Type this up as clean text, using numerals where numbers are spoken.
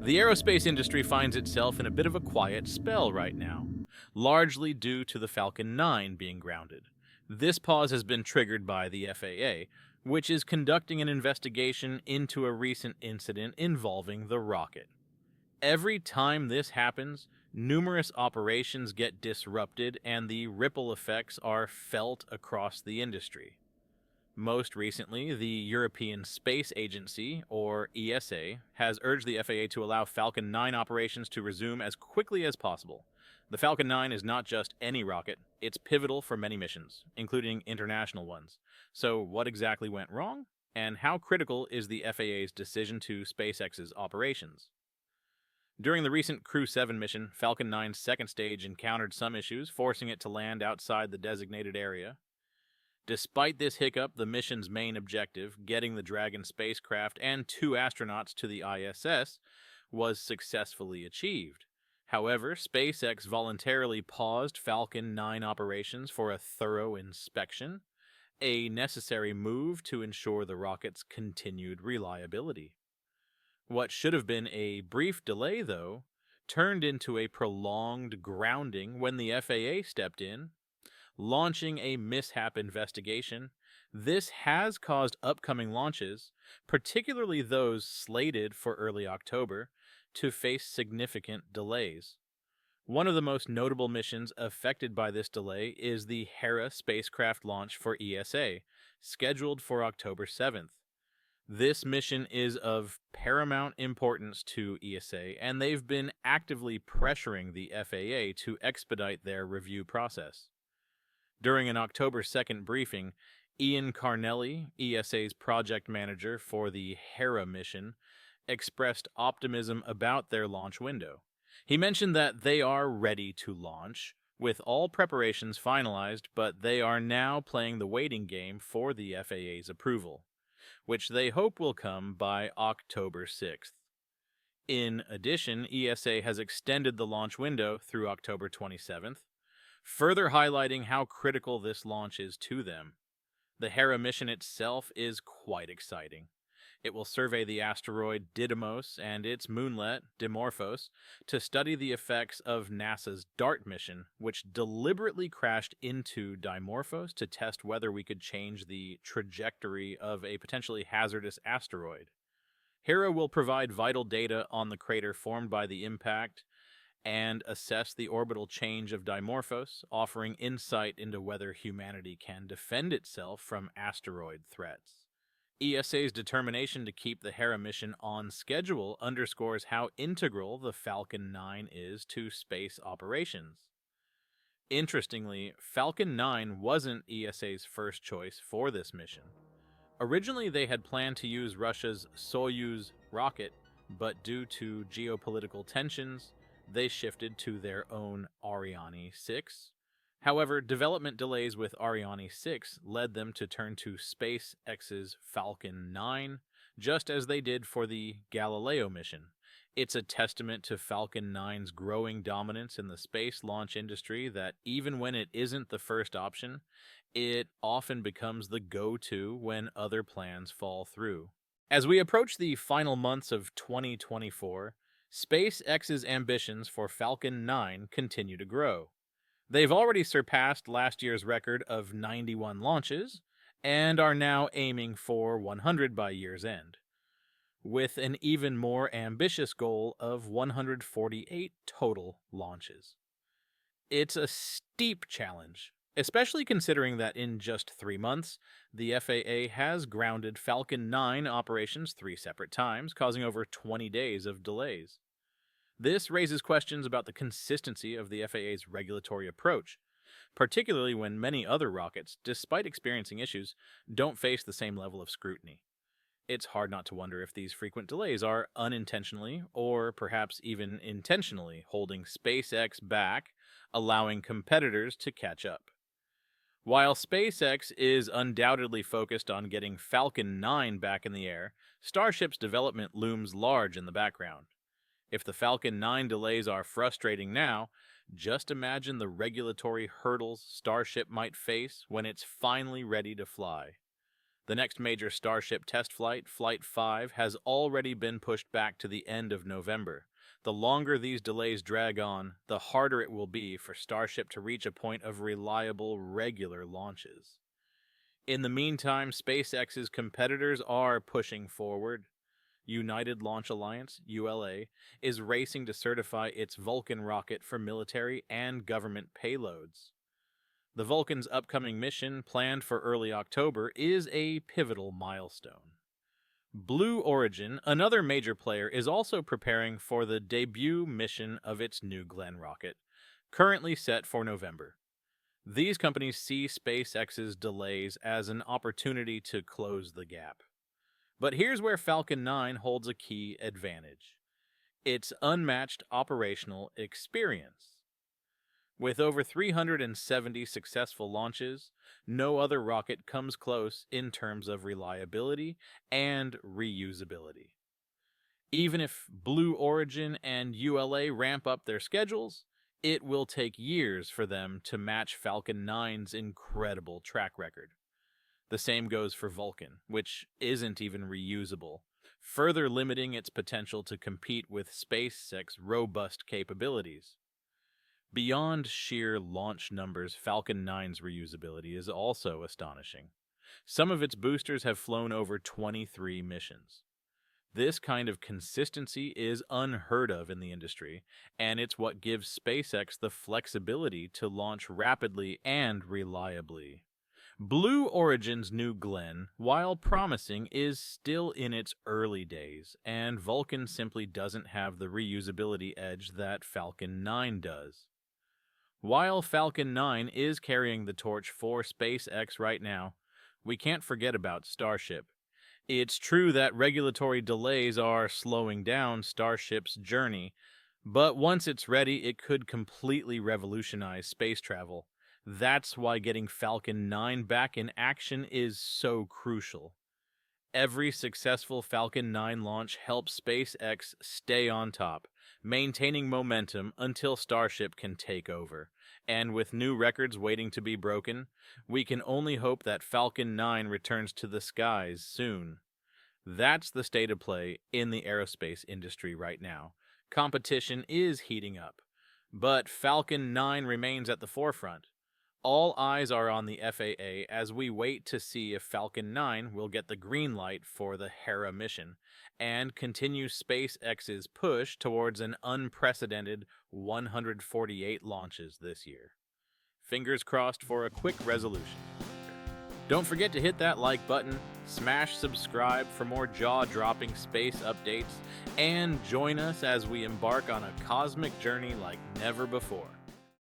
The aerospace industry finds itself in a bit of a quiet spell right now, largely due to the Falcon 9 being grounded. This pause has been triggered by the FAA, which is conducting an investigation into a recent incident involving the rocket. Every time this happens, numerous operations get disrupted and the ripple effects are felt across the industry. Most recently, the European Space Agency, or ESA, has urged the FAA to allow Falcon 9 operations to resume as quickly as possible. The Falcon 9 is not just any rocket, it's pivotal for many missions, including international ones. So what exactly went wrong? And how critical is the FAA's decision to SpaceX's operations? During the recent Crew 7 mission, Falcon 9's second stage encountered some issues, forcing it to land outside the designated area. Despite this hiccup, the mission's main objective, getting the Dragon spacecraft and 2 astronauts to the ISS, was successfully achieved. However, SpaceX voluntarily paused Falcon 9 operations for a thorough inspection, a necessary move to ensure the rocket's continued reliability. What should have been a brief delay, though, turned into a prolonged grounding when the FAA stepped in, launching a mishap investigation. This has caused upcoming launches, particularly those slated for early October, to face significant delays. One of the most notable missions affected by this delay is the Hera spacecraft launch for ESA, scheduled for October 7th. This mission is of paramount importance to ESA, and they've been actively pressuring the FAA to expedite their review process. During an October 2nd briefing, Ian Carnelli, ESA's project manager for the Hera mission, expressed optimism about their launch window. He mentioned that they are ready to launch, with all preparations finalized, but they are now playing the waiting game for the FAA's approval, which they hope will come by October 6th. In addition, ESA has extended the launch window through October 27th, further highlighting how critical this launch is to them. The Hera mission itself is quite exciting. It will survey the asteroid Didymos and its moonlet, Dimorphos, to study the effects of NASA's DART mission, which deliberately crashed into Dimorphos to test whether we could change the trajectory of a potentially hazardous asteroid. Hera will provide vital data on the crater formed by the impact and assess the orbital change of Dimorphos, offering insight into whether humanity can defend itself from asteroid threats. ESA's determination to keep the Hera mission on schedule underscores how integral the Falcon 9 is to space operations. Interestingly, Falcon 9 wasn't ESA's first choice for this mission. Originally, they had planned to use Russia's Soyuz rocket, but due to geopolitical tensions, they shifted to their own Ariane 6. However, development delays with Ariane 6 led them to turn to SpaceX's Falcon 9, just as they did for the Galileo mission. It's a testament to Falcon 9's growing dominance in the space launch industry that even when it isn't the first option, it often becomes the go-to when other plans fall through. As we approach the final months of 2024, SpaceX's ambitions for Falcon 9 continue to grow. They've already surpassed last year's record of 91 launches and are now aiming for 100 by year's end, with an even more ambitious goal of 148 total launches. It's a steep challenge, especially considering that in just 3 months, the FAA has grounded Falcon 9 operations 3 separate times, causing over 20 days of delays. This raises questions about the consistency of the FAA's regulatory approach, particularly when many other rockets, despite experiencing issues, don't face the same level of scrutiny. It's hard not to wonder if these frequent delays are unintentionally, or perhaps even intentionally, holding SpaceX back, allowing competitors to catch up. While SpaceX is undoubtedly focused on getting Falcon 9 back in the air, Starship's development looms large in the background. If the Falcon 9 delays are frustrating now, just imagine the regulatory hurdles Starship might face when it's finally ready to fly. The next major Starship test flight, Flight 5, has already been pushed back to the end of November. The longer these delays drag on, the harder it will be for Starship to reach a point of reliable, regular launches. In the meantime, SpaceX's competitors are pushing forward. United Launch Alliance, ULA, is racing to certify its Vulcan rocket for military and government payloads. The Vulcan's upcoming mission, planned for early October, is a pivotal milestone. Blue Origin, another major player, is also preparing for the debut mission of its New Glenn rocket, currently set for November. These companies see SpaceX's delays as an opportunity to close the gap. But here's where Falcon 9 holds a key advantage: its unmatched operational experience. With over 370 successful launches, no other rocket comes close in terms of reliability and reusability. Even if Blue Origin and ULA ramp up their schedules, it will take years for them to match Falcon 9's incredible track record. The same goes for Vulcan, which isn't even reusable, further limiting its potential to compete with SpaceX's robust capabilities. Beyond sheer launch numbers, Falcon 9's reusability is also astonishing. Some of its boosters have flown over 23 missions. This kind of consistency is unheard of in the industry, and it's what gives SpaceX the flexibility to launch rapidly and reliably. Blue Origin's New Glenn, while promising, is still in its early days, and Vulcan simply doesn't have the reusability edge that Falcon 9 does. While Falcon 9 is carrying the torch for SpaceX right now, we can't forget about Starship. It's true that regulatory delays are slowing down Starship's journey, but once it's ready, it could completely revolutionize space travel. That's why getting Falcon 9 back in action is so crucial. Every successful Falcon 9 launch helps SpaceX stay on top, maintaining momentum until Starship can take over. And with new records waiting to be broken, we can only hope that Falcon 9 returns to the skies soon. That's the state of play in the aerospace industry right now. Competition is heating up, but Falcon 9 remains at the forefront. All eyes are on the FAA as we wait to see if Falcon 9 will get the green light for the Hera mission and continue SpaceX's push towards an unprecedented 148 launches this year. Fingers crossed for a quick resolution. Don't forget to hit that like button, smash subscribe for more jaw-dropping space updates, and join us as we embark on a cosmic journey like never before.